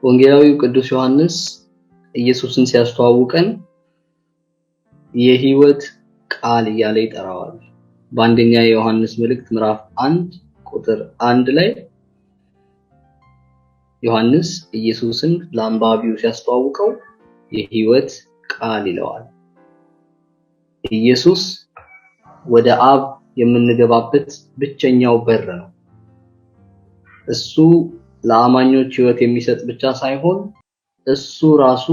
ወንጌላዊው ቅዱስ ዮሐንስ ኢየሱስን ሲያስተዋውቀን የሕይወት ቃል እያለ ይጠራዋል። በአንደኛ ዮሐንስ መልእክት ምዕራፍ 1 ቁጥር 1 ላይ ዮሐንስ ኢየሱስን ለአንባቢው ሲያስተዋውቀው የሕይወት ቃል ይለዋል። ኢየሱስ ወደ አብ የምንገባበት ብቸኛው በር ነው። እሱ ለአማኞች ሕይወት የሚሰጥ ብቻ ሳይሆን እሱ ራሱ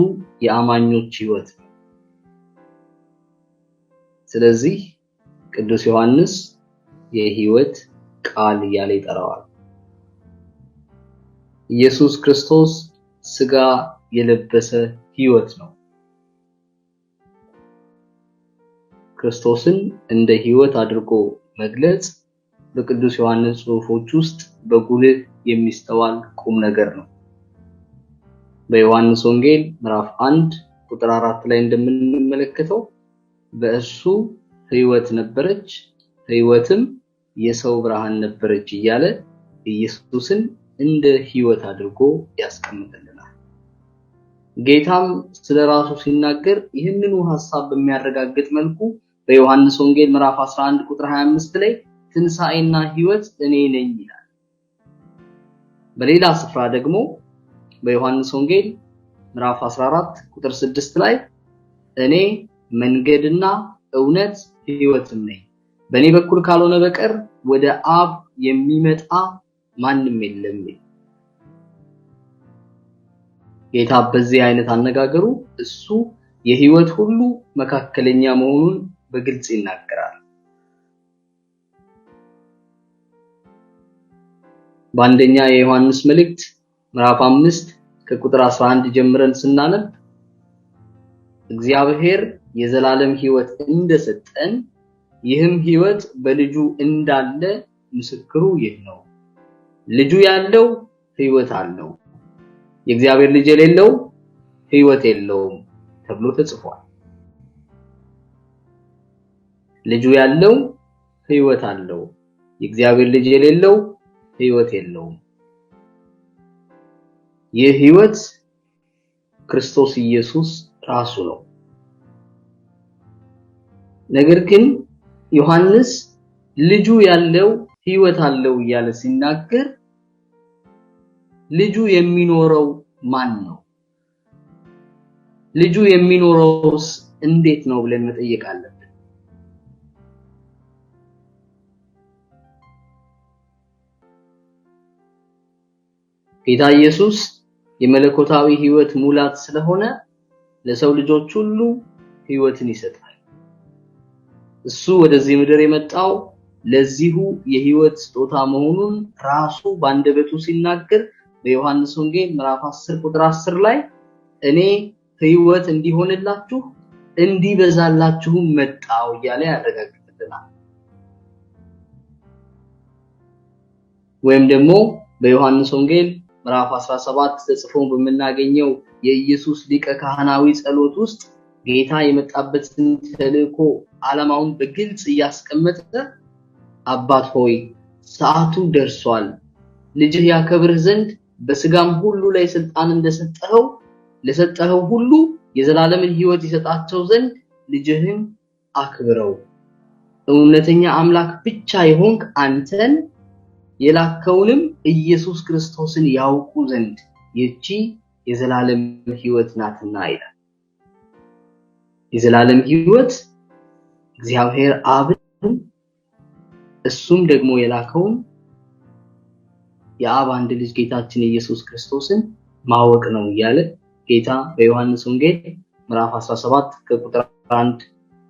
የአማኞች ሕይወት ነው። ስለዚህ ቅዱስ ዮሐንስ የሕይወት ቃል እያለ ይጠራዋል። ኢየሱስ ክርስቶስ ሥጋ የለበሰ ሕይወት ነው። ክርስቶስን እንደ ሕይወት አድርጎ መግለጽ በቅዱስ ዮሐንስ ጽሑፎች ውስጥ በጉልህ የሚስተዋል ቁም ነገር ነው። በዮሐንስ ወንጌል ምዕራፍ 1 ቁጥር 4 ላይ እንደምንመለከተው በእርሱ ሕይወት ነበረች፣ ሕይወትም የሰው ብርሃን ነበረች እያለ ኢየሱስን እንደ ሕይወት አድርጎ ያስቀምጥልናል። ጌታም ስለራሱ ሲናገር ይህንኑ ሐሳብ በሚያረጋግጥ መልኩ በዮሐንስ ወንጌል ምዕራፍ 11 ቁጥር 25 ላይ ትንሣኤና ሕይወት እኔ ነኝ ይላል። በሌላ ስፍራ ደግሞ በዮሐንስ ወንጌል ምዕራፍ 14 ቁጥር 6 ላይ እኔ መንገድና እውነት ሕይወትም ነኝ፣ በእኔ በኩል ካልሆነ በቀር ወደ አብ የሚመጣ ማንም የለም። ጌታ በዚህ አይነት አነጋገሩ እሱ የሕይወት ሁሉ መካከለኛ መሆኑን በግልጽ ይናገራል። በአንደኛ የዮሐንስ መልእክት ምዕራፍ 5 ከቁጥር 11 ጀምረን ስናነብ እግዚአብሔር የዘላለም ሕይወት እንደሰጠን ይህም ሕይወት በልጁ እንዳለ ምስክሩ ይህ ነው። ልጁ ያለው ሕይወት አለው፣ የእግዚአብሔር ልጅ የሌለው ሕይወት የለውም ተብሎ ተጽፏል። ልጁ ያለው ሕይወት አለው፣ የእግዚአብሔር ልጅ የሌለው ሕይወት የለውም። ይህ ሕይወት ክርስቶስ ኢየሱስ ራሱ ነው። ነገር ግን ዮሐንስ ልጁ ያለው ሕይወት አለው እያለ ሲናገር ልጁ የሚኖረው ማን ነው? ልጁ የሚኖረውስ እንዴት ነው ብለን መጠየቅ አለብን። ጌታ ኢየሱስ የመለኮታዊ ሕይወት ሙላት ስለሆነ ለሰው ልጆች ሁሉ ሕይወትን ይሰጣል። እሱ ወደዚህ ምድር የመጣው ለዚሁ የሕይወት ስጦታ መሆኑን ራሱ በአንደበቱ ሲናገር በዮሐንስ ወንጌል ምዕራፍ 10 ቁጥር 10 ላይ እኔ ሕይወት እንዲሆንላችሁ እንዲበዛላችሁ መጣው እያለ ያረጋግጥልናል። ወይም ደግሞ በዮሐንስ ወንጌል ምዕራፍ 17 ተጽፎ በምናገኘው የኢየሱስ ሊቀ ካህናዊ ጸሎት ውስጥ ጌታ የመጣበትን ተልእኮ ዓላማውን በግልጽ እያስቀመጠ አባት ሆይ ሰዓቱ ደርሷል፣ ልጅህ ያከብርህ ዘንድ በስጋም ሁሉ ላይ ስልጣን እንደሰጠኸው ለሰጠኸው ሁሉ የዘላለምን ሕይወት ይሰጣቸው ዘንድ ልጅህን አክብረው፣ እውነተኛ አምላክ ብቻ የሆንክ አንተን የላከውንም ኢየሱስ ክርስቶስን ያውቁ ዘንድ ይህች የዘላለም ሕይወት ናትና ይላል። የዘላለም ሕይወት እግዚአብሔር አብን እሱም ደግሞ የላከውን የአብ አንድ ልጅ ጌታችን ኢየሱስ ክርስቶስን ማወቅ ነው እያለ ጌታ በዮሐንስ ወንጌል ምዕራፍ 17 ከቁጥር 1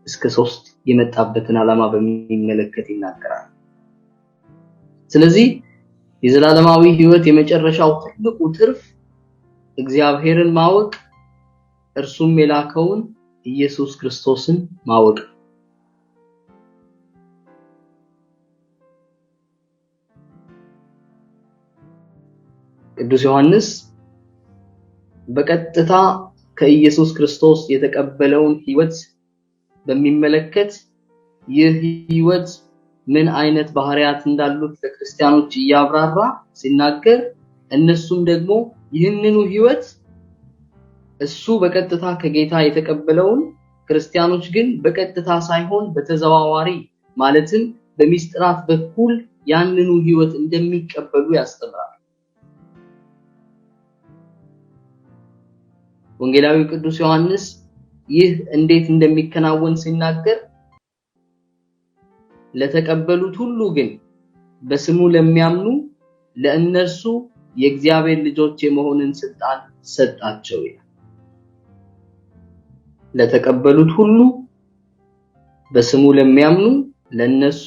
እስከ 3 የመጣበትን ዓላማ በሚመለከት ይናገራል። ስለዚህ የዘላለማዊ ሕይወት የመጨረሻው ትልቁ ትርፍ እግዚአብሔርን ማወቅ፣ እርሱም የላከውን ኢየሱስ ክርስቶስን ማወቅ። ቅዱስ ዮሐንስ በቀጥታ ከኢየሱስ ክርስቶስ የተቀበለውን ሕይወት በሚመለከት ይህ ሕይወት ምን አይነት ባህሪያት እንዳሉት ለክርስቲያኖች እያብራራ ሲናገር እነሱም ደግሞ ይህንኑ ህይወት እሱ በቀጥታ ከጌታ የተቀበለውን ክርስቲያኖች ግን በቀጥታ ሳይሆን በተዘዋዋሪ ማለትም በሚስጥራት በኩል ያንኑ ህይወት እንደሚቀበሉ ያስተምራል። ወንጌላዊው ቅዱስ ዮሐንስ ይህ እንዴት እንደሚከናወን ሲናገር ለተቀበሉት ሁሉ ግን በስሙ ለሚያምኑ ለእነርሱ የእግዚአብሔር ልጆች የመሆንን ስልጣን ሰጣቸው ይላል። ለተቀበሉት ሁሉ በስሙ ለሚያምኑ ለእነሱ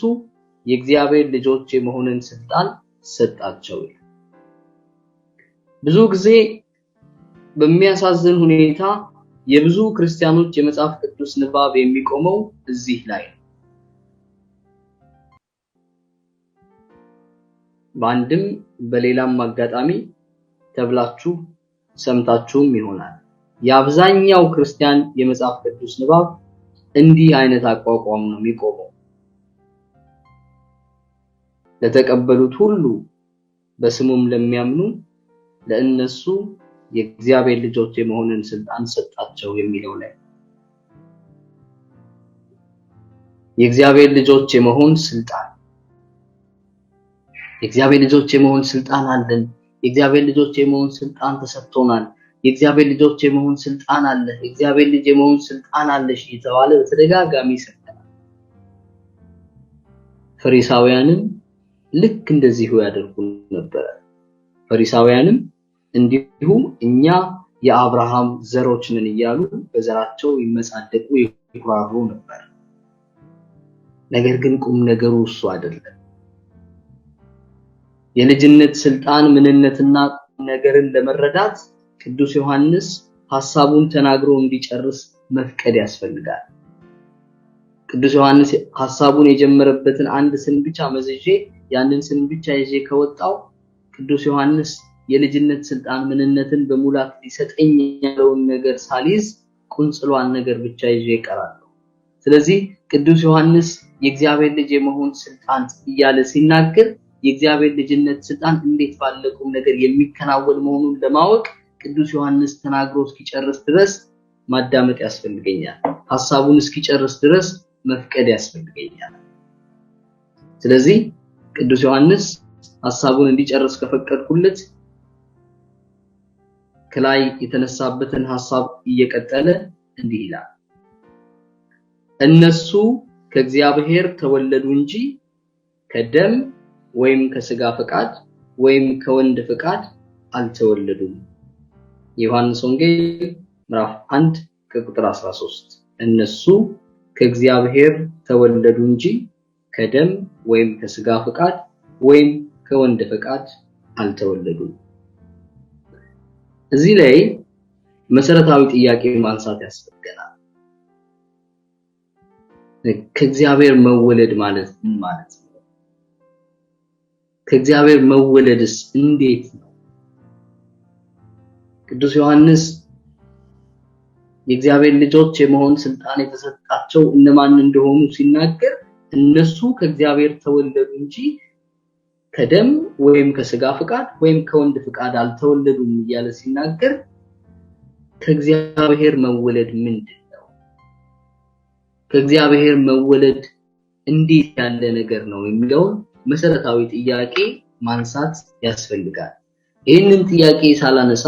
የእግዚአብሔር ልጆች የመሆንን ስልጣን ሰጣቸው ይላል። ብዙ ጊዜ በሚያሳዝን ሁኔታ የብዙ ክርስቲያኖች የመጽሐፍ ቅዱስ ንባብ የሚቆመው እዚህ ላይ ነው። በአንድም በሌላም አጋጣሚ ተብላችሁ ሰምታችሁም ይሆናል። የአብዛኛው ክርስቲያን የመጽሐፍ ቅዱስ ንባብ እንዲህ አይነት አቋቋም ነው የሚቆመው። ለተቀበሉት ሁሉ በስሙም ለሚያምኑ ለእነሱ የእግዚአብሔር ልጆች የመሆንን ስልጣን ሰጣቸው የሚለው ላይ የእግዚአብሔር ልጆች የመሆን ስልጣን የእግዚአብሔር ልጆች የመሆን ስልጣን አለን። የእግዚአብሔር ልጆች የመሆን ስልጣን ተሰጥቶናል። የእግዚአብሔር ልጆች የመሆን ስልጣን አለ። የእግዚአብሔር ልጅ የመሆን ስልጣን አለሽ እየተባለ በተደጋጋሚ ይሰጣል። ፈሪሳውያንም ልክ እንደዚሁ ያደርጉ ነበር። ፈሪሳውያንም እንዲሁ እኛ የአብርሃም ዘሮች ነን እያሉ በዘራቸው ይመጻደቁ ይኩራሩ ነበር። ነገር ግን ቁም ነገሩ እሱ አይደለም። የልጅነት ስልጣን ምንነትና ነገርን ለመረዳት ቅዱስ ዮሐንስ ሐሳቡን ተናግሮ እንዲጨርስ መፍቀድ ያስፈልጋል። ቅዱስ ዮሐንስ ሐሳቡን የጀመረበትን አንድ ስን ብቻ መዝዤ ያንን ስን ብቻ ይዤ ከወጣው ቅዱስ ዮሐንስ የልጅነት ስልጣን ምንነትን በሙላት ሊሰጠኝ ያለውን ነገር ሳሊዝ ቁንጽሏን ነገር ብቻ ይዤ እቀራለሁ። ስለዚህ ቅዱስ ዮሐንስ የእግዚአብሔር ልጅ የመሆን ስልጣን እያለ ሲናገር የእግዚአብሔር ልጅነት ስልጣን እንዴት ባለቁም ነገር የሚከናወን መሆኑን ለማወቅ ቅዱስ ዮሐንስ ተናግሮ እስኪጨርስ ድረስ ማዳመጥ ያስፈልገኛል። ሐሳቡን እስኪጨርስ ድረስ መፍቀድ ያስፈልገኛል። ስለዚህ ቅዱስ ዮሐንስ ሐሳቡን እንዲጨርስ ከፈቀድኩለት ከላይ የተነሳበትን ሐሳብ እየቀጠለ እንዲህ ይላል። እነሱ ከእግዚአብሔር ተወለዱ እንጂ ከደም ወይም ከሥጋ ፈቃድ ወይም ከወንድ ፈቃድ አልተወለዱም። ዮሐንስ ወንጌል ምዕራፍ 1 ከቁጥር 13። እነሱ ከእግዚአብሔር ተወለዱ እንጂ ከደም ወይም ከሥጋ ፈቃድ ወይም ከወንድ ፈቃድ አልተወለዱም። እዚህ ላይ መሰረታዊ ጥያቄ ማንሳት ያስፈልገናል። ከእግዚአብሔር መወለድ ማለት ምን ማለት ነው? ከእግዚአብሔር መወለድስ እንዴት ነው? ቅዱስ ዮሐንስ የእግዚአብሔር ልጆች የመሆን ስልጣን የተሰጣቸው እነማን እንደሆኑ ሲናገር እነሱ ከእግዚአብሔር ተወለዱ እንጂ ከደም ወይም ከሥጋ ፈቃድ ወይም ከወንድ ፈቃድ አልተወለዱም እያለ ሲናገር ከእግዚአብሔር መወለድ ምንድነው? ከእግዚአብሔር መወለድ እንዴት ያለ ነገር ነው የሚለው መሰረታዊ ጥያቄ ማንሳት ያስፈልጋል። ይህንን ጥያቄ ሳላነሳ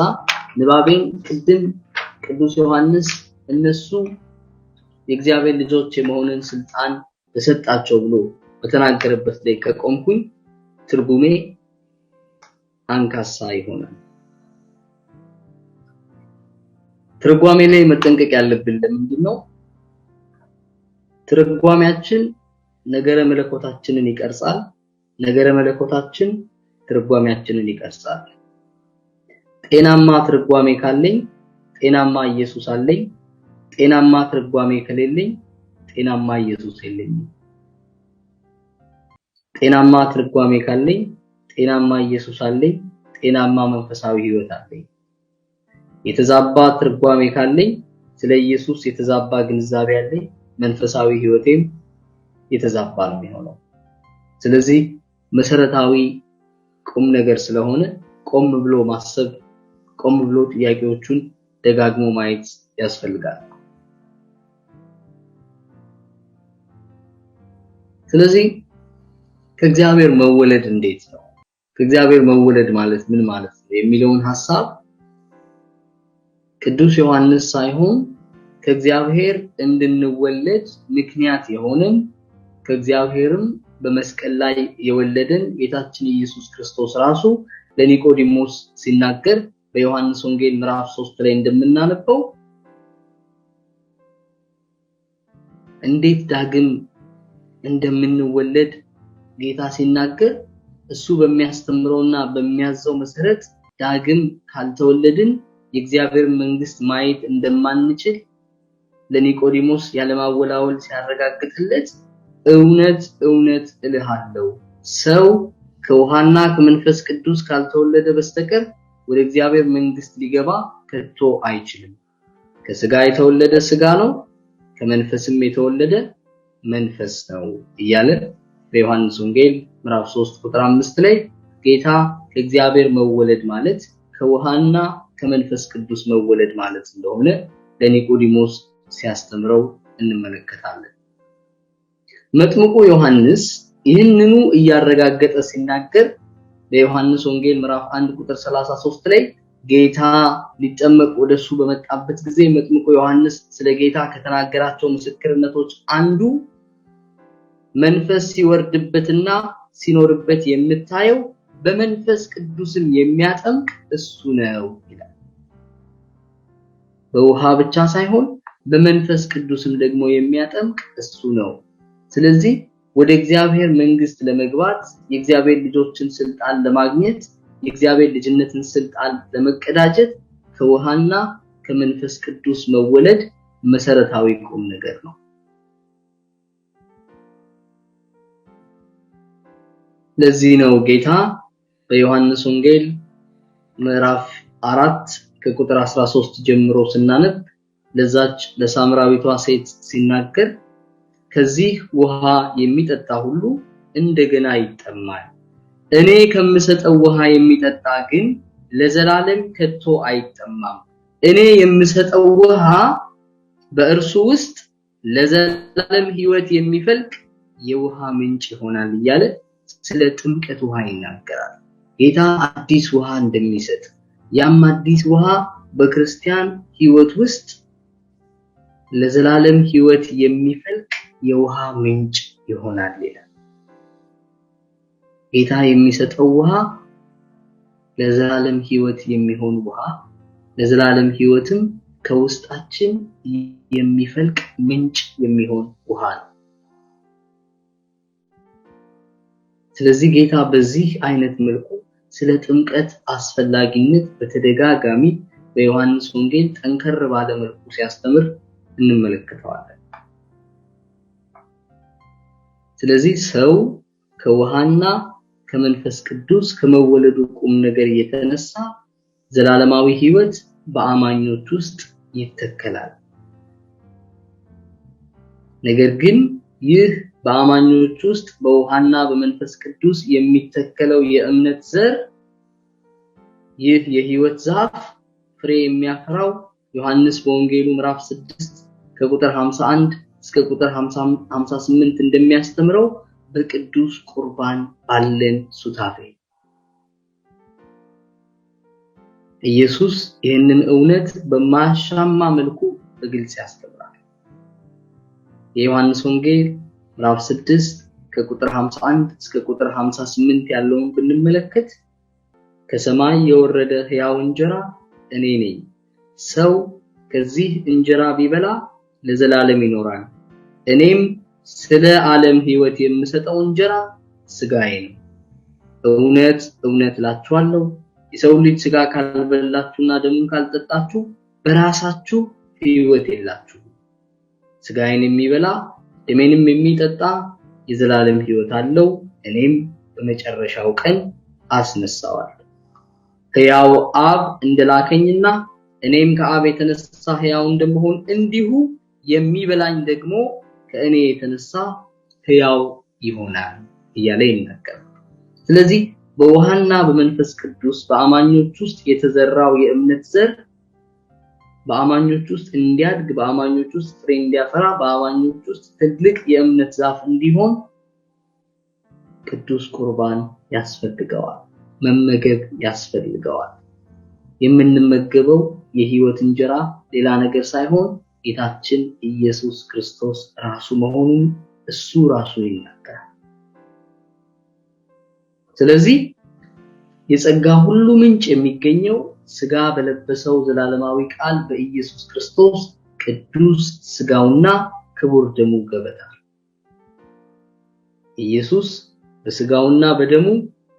ንባቤን ቅድም ቅዱስ ዮሐንስ እነሱ የእግዚአብሔር ልጆች የመሆንን ስልጣን ተሰጣቸው ብሎ በተናገረበት ላይ ከቆምኩኝ ትርጉሜ አንካሳ ይሆናል። ትርጓሜ ላይ መጠንቀቅ ያለብን ለምንድነው? ትርጓሜያችን ነገረ መለኮታችንን ይቀርጻል። ነገረ መለኮታችን ትርጓሜያችንን ይቀርጻል። ጤናማ ትርጓሜ ካለኝ ጤናማ ኢየሱስ አለኝ። ጤናማ ትርጓሜ ከሌለኝ ጤናማ ኢየሱስ የለኝም። ጤናማ ትርጓሜ ካለኝ ጤናማ ኢየሱስ አለኝ። ጤናማ መንፈሳዊ ህይወት አለኝ። የተዛባ ትርጓሜ ካለኝ ስለ ኢየሱስ የተዛባ ግንዛቤ አለኝ። መንፈሳዊ ህይወቴም የተዛባ ነው የሚሆነው። ስለዚህ መሰረታዊ ቁም ነገር ስለሆነ ቆም ብሎ ማሰብ ቆም ብሎ ጥያቄዎቹን ደጋግሞ ማየት ያስፈልጋል። ስለዚህ ከእግዚአብሔር መወለድ እንዴት ነው? ከእግዚአብሔር መወለድ ማለት ምን ማለት ነው የሚለውን ሐሳብ ቅዱስ ዮሐንስ ሳይሆን ከእግዚአብሔር እንድንወለድ ምክንያት የሆነን ከእግዚአብሔርም በመስቀል ላይ የወለደን ጌታችን ኢየሱስ ክርስቶስ ራሱ ለኒቆዲሞስ ሲናገር በዮሐንስ ወንጌል ምዕራፍ 3 ላይ እንደምናነበው እንዴት ዳግም እንደምንወለድ ጌታ ሲናገር እሱ በሚያስተምረውና በሚያዘው መሰረት ዳግም ካልተወለድን የእግዚአብሔር መንግስት ማየት እንደማንችል ለኒቆዲሞስ ያለማወላወል ሲያረጋግጥለት እውነት እውነት እልሃለሁ ሰው ከውሃና ከመንፈስ ቅዱስ ካልተወለደ በስተቀር ወደ እግዚአብሔር መንግስት ሊገባ ከቶ አይችልም። ከሥጋ የተወለደ ሥጋ ነው፣ ከመንፈስም የተወለደ መንፈስ ነው እያለ በዮሐንስ ወንጌል ምዕራፍ 3 ቁጥር 5 ላይ ጌታ ከእግዚአብሔር መወለድ ማለት ከውሃና ከመንፈስ ቅዱስ መወለድ ማለት እንደሆነ ለኒቆዲሞስ ሲያስተምረው እንመለከታለን። መጥምቁ ዮሐንስ ይህንኑ እያረጋገጠ ሲናገር በዮሐንስ ወንጌል ምዕራፍ 1 ቁጥር 33 ላይ ጌታ ሊጠመቅ ወደሱ በመጣበት ጊዜ መጥምቁ ዮሐንስ ስለ ጌታ ከተናገራቸው ምስክርነቶች አንዱ መንፈስ ሲወርድበትና ሲኖርበት የምታየው በመንፈስ ቅዱስም የሚያጠምቅ እሱ ነው ይላል። በውሃ ብቻ ሳይሆን በመንፈስ ቅዱስም ደግሞ የሚያጠምቅ እሱ ነው። ስለዚህ ወደ እግዚአብሔር መንግስት ለመግባት የእግዚአብሔር ልጆችን ስልጣን ለማግኘት የእግዚአብሔር ልጅነትን ስልጣን ለመቀዳጀት ከውሃና ከመንፈስ ቅዱስ መወለድ መሰረታዊ ቁም ነገር ነው። ለዚህ ነው ጌታ በዮሐንስ ወንጌል ምዕራፍ 4 ከቁጥር 13 ጀምሮ ስናነብ ለዛች ለሳምራዊቷ ሴት ሲናገር ከዚህ ውሃ የሚጠጣ ሁሉ እንደገና ይጠማል፣ እኔ ከምሰጠው ውሃ የሚጠጣ ግን ለዘላለም ከቶ አይጠማም፣ እኔ የምሰጠው ውሃ በእርሱ ውስጥ ለዘላለም ሕይወት የሚፈልቅ የውሃ ምንጭ ይሆናል እያለ ስለ ጥምቀት ውሃ ይናገራል። ጌታ አዲስ ውሃ እንደሚሰጥ ያም አዲስ ውሃ በክርስቲያን ሕይወት ውስጥ ለዘላለም ሕይወት የሚፈልቅ የውሃ ምንጭ ይሆናል ይላል። ጌታ የሚሰጠው ውሃ ለዘላለም ሕይወት የሚሆን ውሃ ለዘላለም ሕይወትም ከውስጣችን የሚፈልቅ ምንጭ የሚሆን ውሃ ነው። ስለዚህ ጌታ በዚህ አይነት መልኩ ስለ ጥምቀት አስፈላጊነት በተደጋጋሚ በዮሐንስ ወንጌል ጠንከር ባለ መልኩ ሲያስተምር እንመለከተዋለን። ስለዚህ ሰው ከውሃና ከመንፈስ ቅዱስ ከመወለዱ ቁም ነገር የተነሳ ዘላለማዊ ሕይወት በአማኞች ውስጥ ይተከላል። ነገር ግን ይህ በአማኞች ውስጥ በውሃና በመንፈስ ቅዱስ የሚተከለው የእምነት ዘር ይህ የሕይወት ዛፍ ፍሬ የሚያፈራው ዮሐንስ በወንጌሉ ምዕራፍ 6 ከቁጥር 51 እስከ ቁጥር 58 እንደሚያስተምረው በቅዱስ ቁርባን ባለን ሱታፌ ኢየሱስ ይህንን እውነት በማያሻማ መልኩ በግልጽ ያስተምራል። የዮሐንስ ወንጌል ምዕራፍ 6 ከቁጥር 51 እስከ ቁጥር 58 ያለውን ብንመለከት ከሰማይ የወረደ ሕያው እንጀራ እኔ ነኝ፣ ሰው ከዚህ እንጀራ ቢበላ ለዘላለም ይኖራል፣ እኔም ስለ ዓለም ሕይወት የምሰጠው እንጀራ ሥጋዬ ነው። እውነት እውነት እላችኋለሁ የሰው ልጅ ሥጋ ካልበላችሁና ደሙን ካልጠጣችሁ በራሳችሁ ሕይወት የላችሁም። ሥጋዬን የሚበላ ደሜንም የሚጠጣ የዘላለም ሕይወት አለው፣ እኔም በመጨረሻው ቀን አስነሳዋለሁ። ሕያው አብ እንደላከኝና እኔም ከአብ የተነሳ ሕያው እንደምሆን እንዲሁ የሚበላኝ ደግሞ ከእኔ የተነሳ ሕያው ይሆናል እያለ ይናገራል። ስለዚህ በውሃና በመንፈስ ቅዱስ በአማኞች ውስጥ የተዘራው የእምነት ዘር በአማኞች ውስጥ እንዲያድግ በአማኞች ውስጥ ፍሬ እንዲያፈራ በአማኞች ውስጥ ትልቅ የእምነት ዛፍ እንዲሆን ቅዱስ ቁርባን ያስፈልገዋል መመገብ ያስፈልገዋል የምንመገበው የሕይወት እንጀራ ሌላ ነገር ሳይሆን ጌታችን ኢየሱስ ክርስቶስ ራሱ መሆኑን እሱ ራሱ ይናገራል ስለዚህ የጸጋ ሁሉ ምንጭ የሚገኘው ስጋ በለበሰው ዘላለማዊ ቃል በኢየሱስ ክርስቶስ ቅዱስ ስጋውና ክቡር ደሙ ገበታ ኢየሱስ በስጋውና በደሙ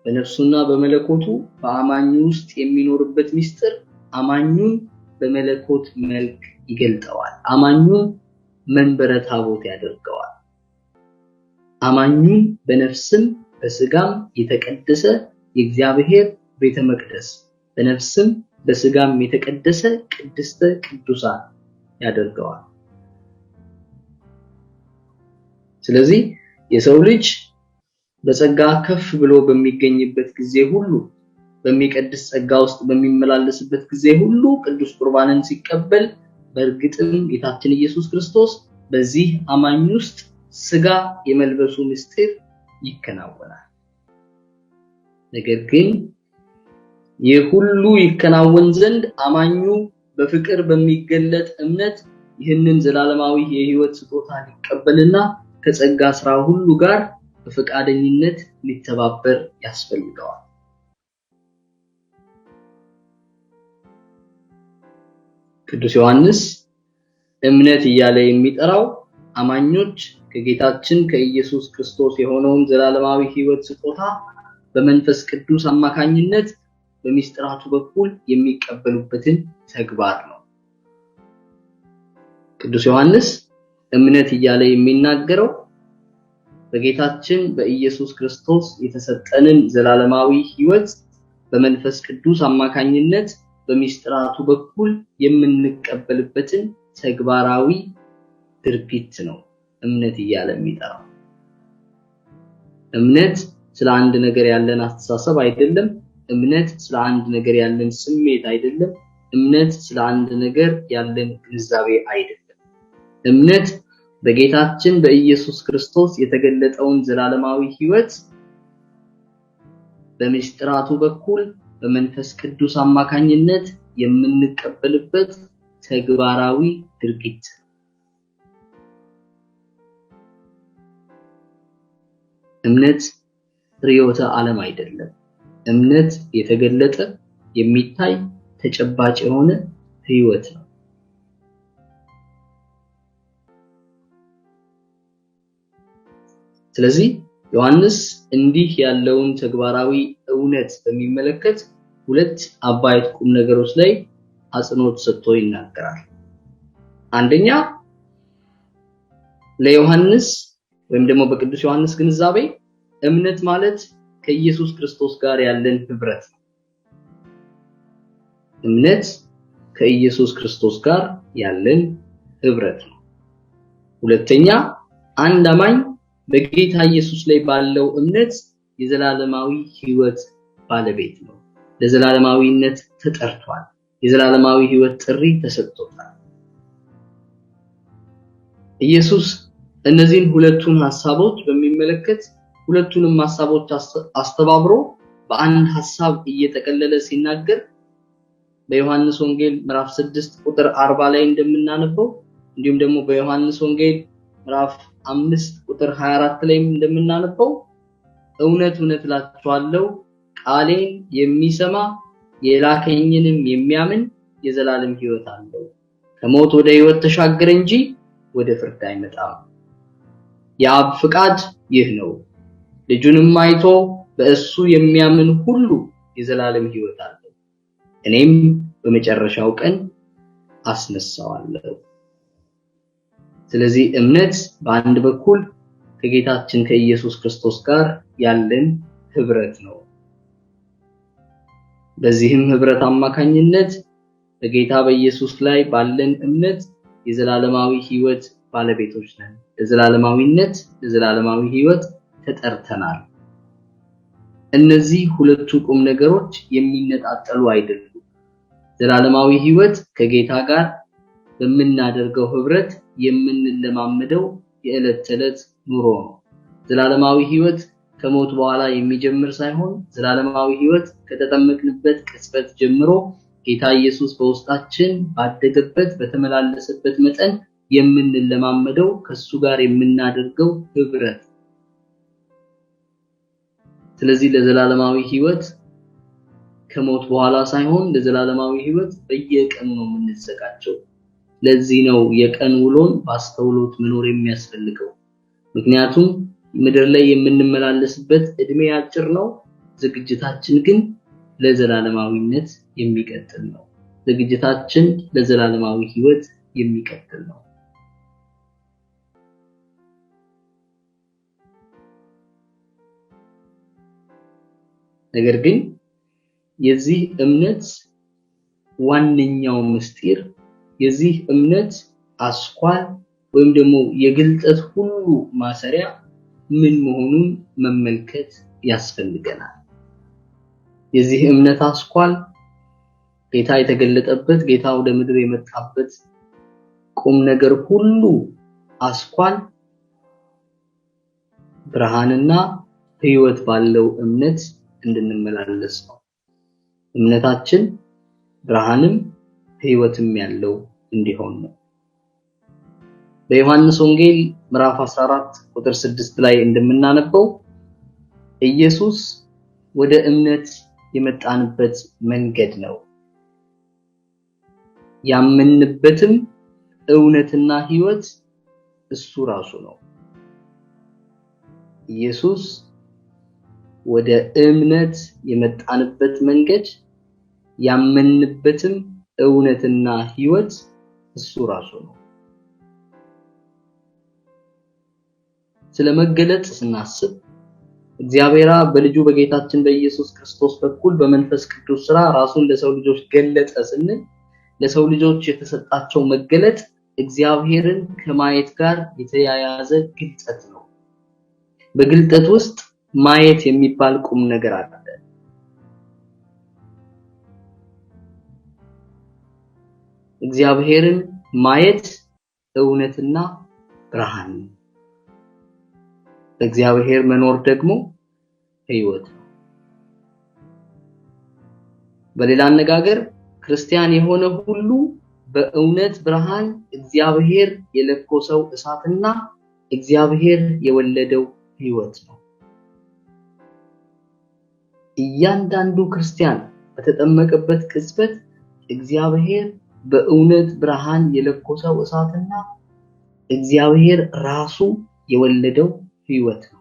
በነፍሱና በመለኮቱ በአማኙ ውስጥ የሚኖርበት ምስጢር አማኙን በመለኮት መልክ ይገልጠዋል አማኙን መንበረ ታቦት ያደርገዋል አማኙን በነፍስም በስጋም የተቀደሰ የእግዚአብሔር ቤተ መቅደስ በነፍስም በስጋም የተቀደሰ ቅድስተ ቅዱሳን ያደርገዋል ስለዚህ የሰው ልጅ በጸጋ ከፍ ብሎ በሚገኝበት ጊዜ ሁሉ በሚቀድስ ጸጋ ውስጥ በሚመላለስበት ጊዜ ሁሉ ቅዱስ ቁርባንን ሲቀበል በእርግጥም ጌታችን ኢየሱስ ክርስቶስ በዚህ አማኝ ውስጥ ስጋ የመልበሱ ምስጢር ይከናወናል ነገር ግን ይህ ሁሉ ይከናወን ዘንድ አማኙ በፍቅር በሚገለጥ እምነት ይህንን ዘላለማዊ የሕይወት ስጦታ ሊቀበልና ከጸጋ ስራ ሁሉ ጋር በፈቃደኝነት ሊተባበር ያስፈልገዋል ቅዱስ ዮሐንስ እምነት እያለ የሚጠራው አማኞች ከጌታችን ከኢየሱስ ክርስቶስ የሆነውን ዘላለማዊ ሕይወት ስጦታ በመንፈስ ቅዱስ አማካኝነት በሚስጥራቱ በኩል የሚቀበሉበትን ተግባር ነው ቅዱስ ዮሐንስ እምነት እያለ የሚናገረው በጌታችን በኢየሱስ ክርስቶስ የተሰጠንን ዘላለማዊ ሕይወት በመንፈስ ቅዱስ አማካኝነት በሚስጥራቱ በኩል የምንቀበልበትን ተግባራዊ ድርጊት ነው እምነት እያለ የሚጠራው እምነት ስለ አንድ ነገር ያለን አስተሳሰብ አይደለም እምነት ስለ አንድ ነገር ያለን ስሜት አይደለም እምነት ስለ አንድ ነገር ያለን ግንዛቤ አይደለም እምነት በጌታችን በኢየሱስ ክርስቶስ የተገለጠውን ዘላለማዊ ሕይወት በሚስጥራቱ በኩል በመንፈስ ቅዱስ አማካኝነት የምንቀበልበት ተግባራዊ ድርጊት እምነት ርዕዮተ ዓለም አይደለም እምነት የተገለጠ የሚታይ ተጨባጭ የሆነ ሕይወት ነው ስለዚህ ዮሐንስ እንዲህ ያለውን ተግባራዊ እውነት በሚመለከት ሁለት አባይት ቁም ነገሮች ላይ አጽንኦት ሰጥቶ ይናገራል አንደኛ ለዮሐንስ ወይም ደግሞ በቅዱስ ዮሐንስ ግንዛቤ እምነት ማለት ከኢየሱስ ክርስቶስ ጋር ያለን ህብረት ነው እምነት ከኢየሱስ ክርስቶስ ጋር ያለን ህብረት ነው ሁለተኛ አንድ አማኝ በጌታ ኢየሱስ ላይ ባለው እምነት የዘላለማዊ ሕይወት ባለቤት ነው ለዘላለማዊነት ተጠርቷል የዘላለማዊ ሕይወት ጥሪ ተሰጥቶታል ኢየሱስ እነዚህን ሁለቱን ሐሳቦች በሚመለከት ሁለቱንም ሐሳቦች አስተባብሮ በአንድ ሐሳብ እየተቀለለ ሲናገር በዮሐንስ ወንጌል ምዕራፍ 6 ቁጥር 40 ላይ እንደምናነበው እንዲሁም ደግሞ በዮሐንስ ወንጌል ምዕራፍ 5 ቁጥር 24 ላይ እንደምናነበው እውነት እውነት እላችኋለሁ ቃሌን የሚሰማ የላከኝንም የሚያምን የዘላለም ሕይወት አለው ከሞት ወደ ሕይወት ተሻገረ እንጂ ወደ ፍርድ አይመጣም የአብ ፍቃድ ይህ ነው ልጁንም አይቶ በእሱ የሚያምን ሁሉ የዘላለም ሕይወት አለው እኔም በመጨረሻው ቀን አስነሳዋለሁ ስለዚህ እምነት በአንድ በኩል ከጌታችን ከኢየሱስ ክርስቶስ ጋር ያለን ህብረት ነው በዚህም ህብረት አማካኝነት በጌታ በኢየሱስ ላይ ባለን እምነት የዘላለማዊ ሕይወት ባለቤቶች ነን ለዘላለማዊነት ለዘላለማዊ ሕይወት ተጠርተናል እነዚህ ሁለቱ ቁም ነገሮች የሚነጣጠሉ አይደሉም። ዘላለማዊ ህይወት ከጌታ ጋር በምናደርገው ህብረት የምንለማመደው የዕለት ተዕለት ኑሮ ነው። ዘላለማዊ ህይወት ከሞት በኋላ የሚጀምር ሳይሆን ዘላለማዊ ህይወት ከተጠመቅንበት ቅጽበት ጀምሮ ጌታ ኢየሱስ በውስጣችን ባደገበት በተመላለሰበት መጠን የምንለማመደው ከሱ ጋር የምናደርገው ህብረት። ስለዚህ ለዘላለማዊ ህይወት ከሞት በኋላ ሳይሆን ለዘላለማዊ ህይወት በየቀኑ ነው የምንዘጋጀው። ለዚህ ነው የቀን ውሎን በአስተውሎት መኖር የሚያስፈልገው። ምክንያቱም ምድር ላይ የምንመላለስበት እድሜ አጭር ነው፣ ዝግጅታችን ግን ለዘላለማዊነት የሚቀጥል ነው። ዝግጅታችን ለዘላለማዊ ህይወት የሚቀጥል ነው። ነገር ግን የዚህ እምነት ዋነኛው ምስጢር የዚህ እምነት አስኳል ወይም ደግሞ የግልጠት ሁሉ ማሰሪያ ምን መሆኑን መመልከት ያስፈልገናል። የዚህ እምነት አስኳል ጌታ የተገለጠበት ጌታ ወደ ምድር የመጣበት ቁም ነገር ሁሉ አስኳል ብርሃንና ህይወት ባለው እምነት እንድንመላለስ ነው። እምነታችን ብርሃንም ህይወትም ያለው እንዲሆን ነው። በዮሐንስ ወንጌል ምዕራፍ 14 ቁጥር 6 ላይ እንደምናነበው ኢየሱስ ወደ እምነት የመጣንበት መንገድ ነው፣ ያመንበትም እውነትና ህይወት እሱ ራሱ ነው። ኢየሱስ ወደ እምነት የመጣንበት መንገድ ያመንበትም እውነትና ህይወት እሱ ራሱ ነው። ስለመገለጥ ስናስብ እግዚአብሔር በልጁ በጌታችን በኢየሱስ ክርስቶስ በኩል በመንፈስ ቅዱስ ሥራ ራሱን ለሰው ልጆች ገለጠ ስንል ለሰው ልጆች የተሰጣቸው መገለጥ እግዚአብሔርን ከማየት ጋር የተያያዘ ግልጠት ነው። በግልጠት ውስጥ ማየት የሚባል ቁም ነገር አለ። እግዚአብሔርን ማየት እውነትና ብርሃን ነው። በእግዚአብሔር መኖር ደግሞ ህይወት ነው። በሌላ አነጋገር ክርስቲያን የሆነ ሁሉ በእውነት ብርሃን እግዚአብሔር የለኮሰው እሳትና እግዚአብሔር የወለደው ህይወት ነው። እያንዳንዱ ክርስቲያን በተጠመቀበት ቅጽበት እግዚአብሔር በእውነት ብርሃን የለኮሰው እሳትና እግዚአብሔር ራሱ የወለደው ህይወት ነው።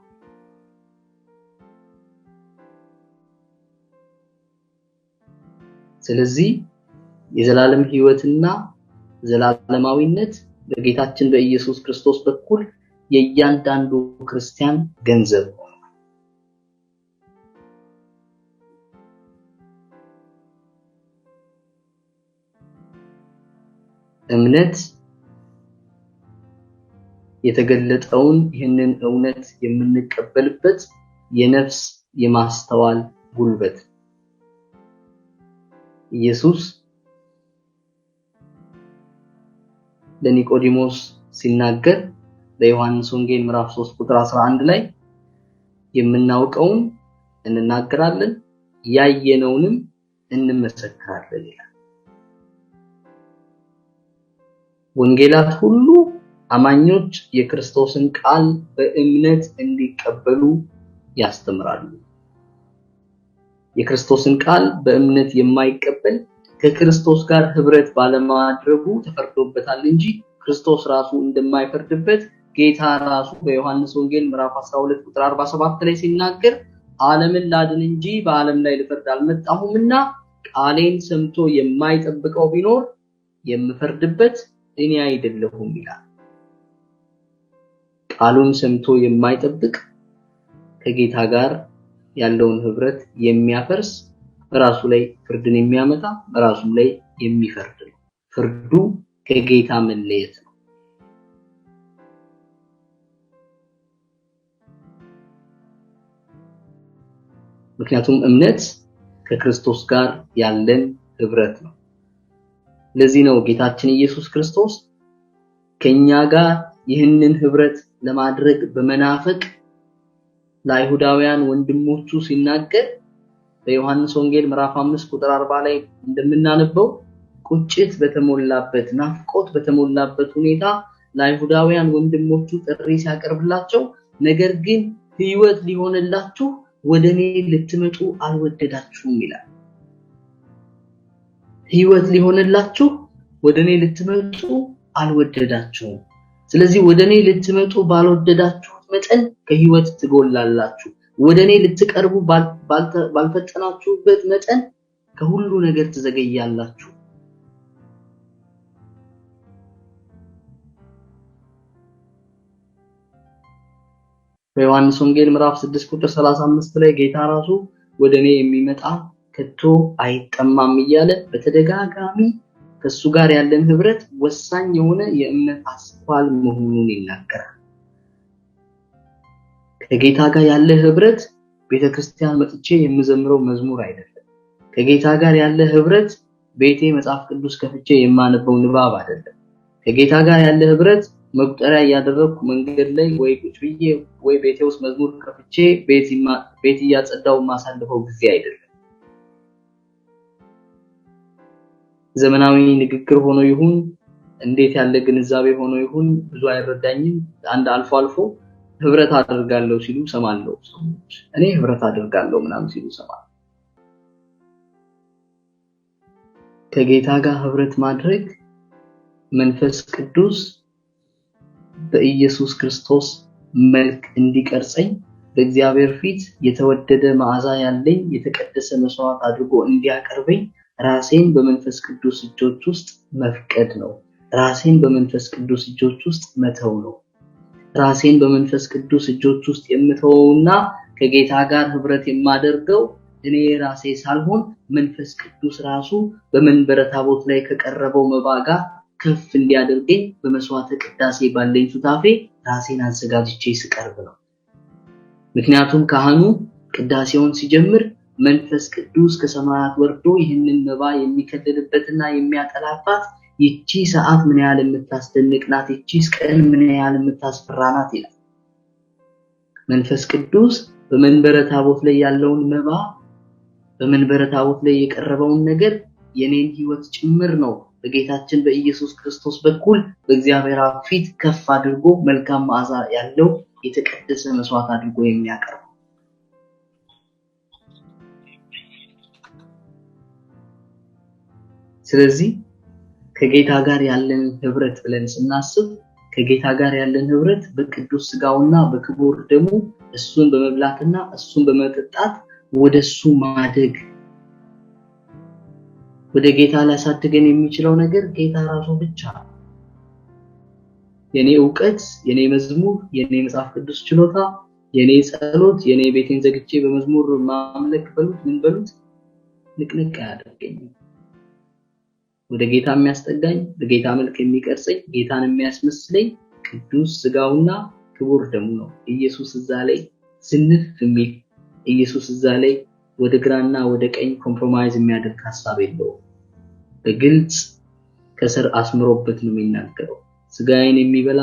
ስለዚህ የዘላለም ህይወትና ዘላለማዊነት በጌታችን በኢየሱስ ክርስቶስ በኩል የእያንዳንዱ ክርስቲያን ገንዘብ ነው። እምነት የተገለጠውን ይህንን እውነት የምንቀበልበት የነፍስ የማስተዋል ጉልበት። ኢየሱስ ለኒቆዲሞስ ሲናገር በዮሐንስ ወንጌል ምዕራፍ 3 ቁጥር 11 ላይ የምናውቀውን እንናገራለን ያየነውንም እንመሰክራለን ይላል። ወንጌላት ሁሉ አማኞች የክርስቶስን ቃል በእምነት እንዲቀበሉ ያስተምራሉ። የክርስቶስን ቃል በእምነት የማይቀበል ከክርስቶስ ጋር ህብረት ባለማድረጉ ተፈርዶበታል እንጂ ክርስቶስ ራሱ እንደማይፈርድበት ጌታ ራሱ በዮሐንስ ወንጌል ምዕራፍ 12 ቁጥር 47 ላይ ሲናገር ዓለምን ላድን እንጂ በዓለም ላይ ልፈርድ አልመጣሁምና ቃሌን ሰምቶ የማይጠብቀው ቢኖር የምፈርድበት እኔ አይደለሁም ይላል። ቃሉን ሰምቶ የማይጠብቅ ከጌታ ጋር ያለውን ህብረት የሚያፈርስ በራሱ ላይ ፍርድን የሚያመጣ በራሱ ላይ የሚፈርድ ነው። ፍርዱ ከጌታ መለየት ነው። ምክንያቱም እምነት ከክርስቶስ ጋር ያለን ህብረት ነው። ለዚህ ነው ጌታችን ኢየሱስ ክርስቶስ ከኛ ጋር ይህንን ህብረት ለማድረግ በመናፈቅ ለአይሁዳውያን ወንድሞቹ ሲናገር በዮሐንስ ወንጌል ምዕራፍ 5 ቁጥር 40 ላይ እንደምናነበው ቁጭት በተሞላበት ናፍቆት በተሞላበት ሁኔታ ለአይሁዳውያን ወንድሞቹ ጥሪ ሲያቀርብላቸው ነገር ግን ህይወት ሊሆንላችሁ ወደኔ ልትመጡ አልወደዳችሁም ይላል። ህይወት ሊሆንላችሁ ወደኔ ልትመጡ አልወደዳችሁም። ስለዚህ ወደኔ ልትመጡ ባልወደዳችሁት መጠን ከህይወት ትጎላላችሁ። ወደኔ ልትቀርቡ ባልፈጠናችሁበት መጠን ከሁሉ ነገር ትዘገያላችሁ። በዮሐንስ ወንጌል ምዕራፍ 6 ቁጥር 35 ላይ ጌታ ራሱ ወደኔ የሚመጣ ከቶ አይጠማም እያለ በተደጋጋሚ ከሱ ጋር ያለን ህብረት ወሳኝ የሆነ የእምነት አስኳል መሆኑን ይናገራል። ከጌታ ጋር ያለ ህብረት ቤተክርስቲያን መጥቼ የምዘምረው መዝሙር አይደለም። ከጌታ ጋር ያለ ህብረት ቤቴ መጽሐፍ ቅዱስ ከፍቼ የማነበው ንባብ አይደለም። ከጌታ ጋር ያለ ህብረት መቁጠሪያ ያደረኩ መንገድ ላይ ወይ ቁጭ ብዬ ወይ ቤቴ ውስጥ መዝሙር ከፍቼ ቤት እያጸዳው ማሳለፈው ጊዜ አይደለም። ዘመናዊ ንግግር ሆኖ ይሁን እንዴት ያለ ግንዛቤ ሆኖ ይሁን ብዙ አይረዳኝም። አንድ አልፎ አልፎ ህብረት አደርጋለሁ ሲሉ ሰማለሁ ሰዎች። እኔ ህብረት አደርጋለሁ ምናምን ሲሉ ሰማለሁ። ከጌታ ጋር ህብረት ማድረግ መንፈስ ቅዱስ በኢየሱስ ክርስቶስ መልክ እንዲቀርጸኝ በእግዚአብሔር ፊት የተወደደ መዓዛ ያለኝ የተቀደሰ መስዋዕት አድርጎ እንዲያቀርበኝ ራሴን በመንፈስ ቅዱስ እጆች ውስጥ መፍቀድ ነው። ራሴን በመንፈስ ቅዱስ እጆች ውስጥ መተው ነው። ራሴን በመንፈስ ቅዱስ እጆች ውስጥ የምተውና ከጌታ ጋር ህብረት የማደርገው እኔ ራሴ ሳልሆን መንፈስ ቅዱስ ራሱ በመንበረ ታቦት ላይ ከቀረበው መባ ጋር ከፍ እንዲያደርገኝ በመስዋዕተ ቅዳሴ ባለኝ ሱታፌ ራሴን አዘጋጅቼ ስቀርብ ነው። ምክንያቱም ካህኑ ቅዳሴውን ሲጀምር መንፈስ ቅዱስ ከሰማያት ወርዶ ይህንን መባ የሚከልልበትና የሚያጠላባት ይቺ ሰዓት ምን ያህል የምታስደንቅ ናት፣ ይቺ ቀን ምን ያህል የምታስፈራ ናት ይላል። መንፈስ ቅዱስ በመንበረ ታቦት ላይ ያለውን መባ በመንበረ ታቦት ላይ የቀረበውን ነገር የኔን ህይወት ጭምር ነው በጌታችን በኢየሱስ ክርስቶስ በኩል በእግዚአብሔር ፊት ከፍ አድርጎ መልካም መዓዛ ያለው የተቀደሰ መስዋዕት አድርጎ የሚያቀርብ። ስለዚህ ከጌታ ጋር ያለን ህብረት ብለን ስናስብ ከጌታ ጋር ያለን ህብረት በቅዱስ ስጋውና በክቡር ደሙ እሱን በመብላትና እሱን በመጠጣት ወደሱ ማደግ። ወደ ጌታ ሊያሳድገን የሚችለው ነገር ጌታ ራሱ ብቻ ነው። የኔ ዕውቀት፣ የኔ መዝሙር፣ የኔ መጽሐፍ ቅዱስ ችሎታ፣ የኔ ጸሎት፣ የኔ ቤቴን ዘግቼ በመዝሙር ማምለክ በሉት ምን በሉት ንቅንቅ አያደርገኝም። ወደ ጌታ የሚያስጠጋኝ በጌታ መልክ የሚቀርጸኝ ጌታን የሚያስመስለኝ ቅዱስ ስጋውና ክቡር ደሙ ነው። ኢየሱስ እዛ ላይ ዝንፍ የሚል ኢየሱስ እዛ ላይ ወደ ግራና ወደ ቀኝ ኮምፕሮማይዝ የሚያደርግ ሐሳብ የለውም። በግልጽ ከስር አስምሮበት ነው የሚናገረው። ስጋዬን የሚበላ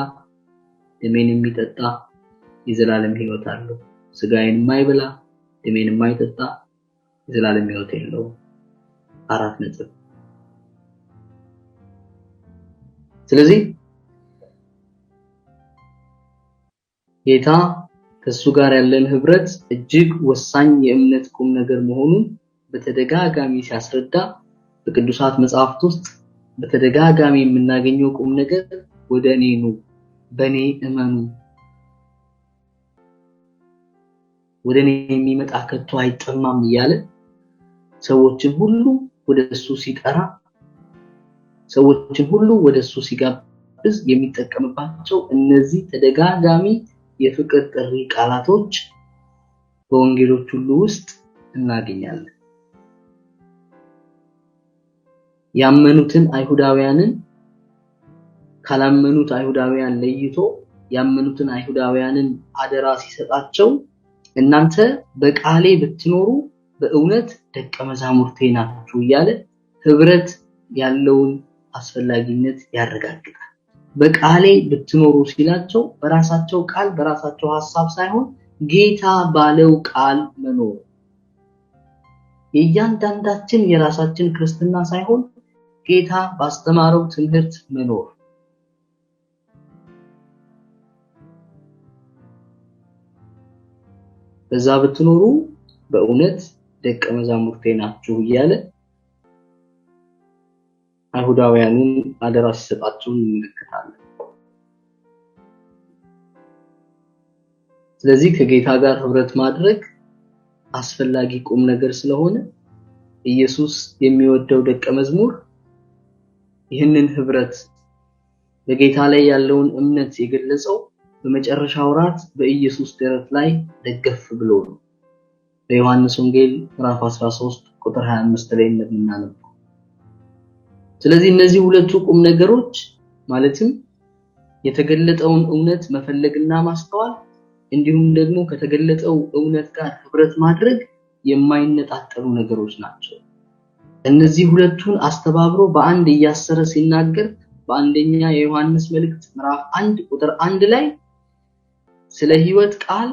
ደሜን የሚጠጣ የዘላለም ሕይወት አለው። ስጋዬን የማይበላ ደሜን የማይጠጣ የዘላለም ሕይወት የለውም። 4 ነጥብ። ስለዚህ ጌታ ከሱ ጋር ያለን ህብረት እጅግ ወሳኝ የእምነት ቁም ነገር መሆኑን በተደጋጋሚ ሲያስረዳ በቅዱሳት መጻሕፍት ውስጥ በተደጋጋሚ የምናገኘው ቁም ነገር ወደኔ ኑ፣ በኔ እመኑ፣ ወደኔ የሚመጣ ከቶ አይጠማም እያለ ሰዎችን ሁሉ ወደሱ ሲጠራ ሰዎችን ሁሉ ወደሱ ሲጋብዝ የሚጠቀምባቸው እነዚህ ተደጋጋሚ የፍቅር ጥሪ ቃላቶች በወንጌሎች ሁሉ ውስጥ እናገኛለን። ያመኑትን አይሁዳውያንን ካላመኑት አይሁዳውያን ለይቶ ያመኑትን አይሁዳውያንን አደራ ሲሰጣቸው እናንተ በቃሌ ብትኖሩ በእውነት ደቀ መዛሙርቴ ናችሁ እያለ ህብረት ያለውን አስፈላጊነት ያረጋግጣል። በቃሌ ብትኖሩ ሲላቸው በራሳቸው ቃል በራሳቸው ሐሳብ ሳይሆን ጌታ ባለው ቃል መኖር። የእያንዳንዳችን የራሳችን ክርስትና ሳይሆን ጌታ ባስተማረው ትምህርት መኖር። በዛ ብትኖሩ በእውነት ደቀ መዛሙርቴ ናችሁ እያለ አይሁዳውያኑን አደራ ሲሰጣቸው እንመለከታለን። ስለዚህ ከጌታ ጋር ህብረት ማድረግ አስፈላጊ ቁም ነገር ስለሆነ ኢየሱስ የሚወደው ደቀ መዝሙር ይህንን ህብረት በጌታ ላይ ያለውን እምነት የገለጸው በመጨረሻው ራት በኢየሱስ ደረት ላይ ደገፍ ብሎ ነው። በዮሐንስ ወንጌል ምዕራፍ 13 ቁጥር 25 ላይ እንደምናነበው። ስለዚህ እነዚህ ሁለቱ ቁም ነገሮች ማለትም የተገለጠውን እውነት መፈለግና ማስተዋል እንዲሁም ደግሞ ከተገለጠው እውነት ጋር ህብረት ማድረግ የማይነጣጠሉ ነገሮች ናቸው። እነዚህ ሁለቱን አስተባብሮ በአንድ እያሰረ ሲናገር በአንደኛ የዮሐንስ መልእክት ምዕራፍ 1 ቁጥር 1 ላይ ስለ ሕይወት ቃል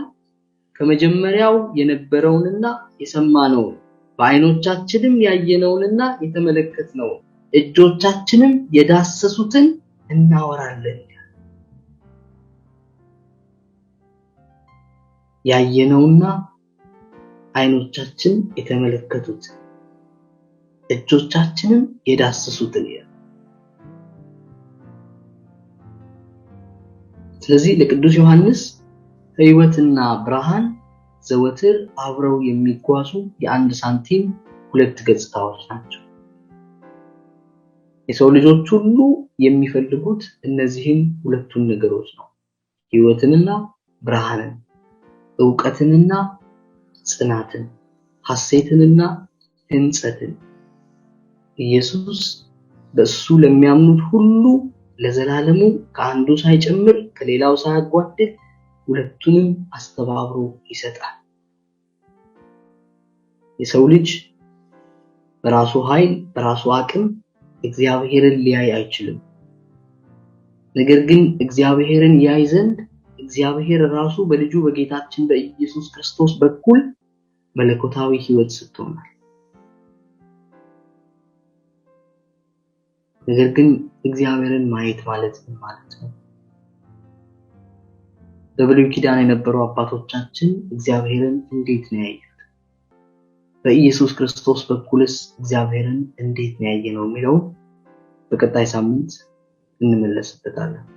ከመጀመሪያው የነበረውንና የሰማነውን በዓይኖቻችንም ያየነውንና የተመለከትነውን እጆቻችንም የዳሰሱትን እናወራለን። ያየነውና ዓይኖቻችን የተመለከቱት እጆቻችንም የዳሰሱትን። ስለዚህ ለቅዱስ ዮሐንስ ሕይወትና ብርሃን ዘወትር አብረው የሚጓዙ የአንድ ሳንቲም ሁለት ገጽታዎች ናቸው። የሰው ልጆች ሁሉ የሚፈልጉት እነዚህን ሁለቱን ነገሮች ነው። ሕይወትንና ብርሃንን፣ ዕውቀትንና ጽናትን፣ ሐሴትንና ሕንጸትን። ኢየሱስ በእሱ ለሚያምኑት ሁሉ ለዘላለሙ ከአንዱ ሳይጨምር ከሌላው ሳያጓድል ሁለቱንም አስተባብሮ ይሰጣል። የሰው ልጅ በራሱ ኃይል በራሱ አቅም እግዚአብሔርን ሊያይ አይችልም። ነገር ግን እግዚአብሔርን ያይ ዘንድ እግዚአብሔር ራሱ በልጁ በጌታችን በኢየሱስ ክርስቶስ በኩል መለኮታዊ ሕይወት ሰጥቶናል። ነገር ግን እግዚአብሔርን ማየት ማለት ምን ማለት ነው? በብሉይ ኪዳን የነበሩ አባቶቻችን እግዚአብሔርን እንዴት ነው ያዩት? በኢየሱስ ክርስቶስ በኩልስ እግዚአብሔርን እንዴት ነው ያየነው የሚለው በቀጣይ ሳምንት እንመለስበታለን።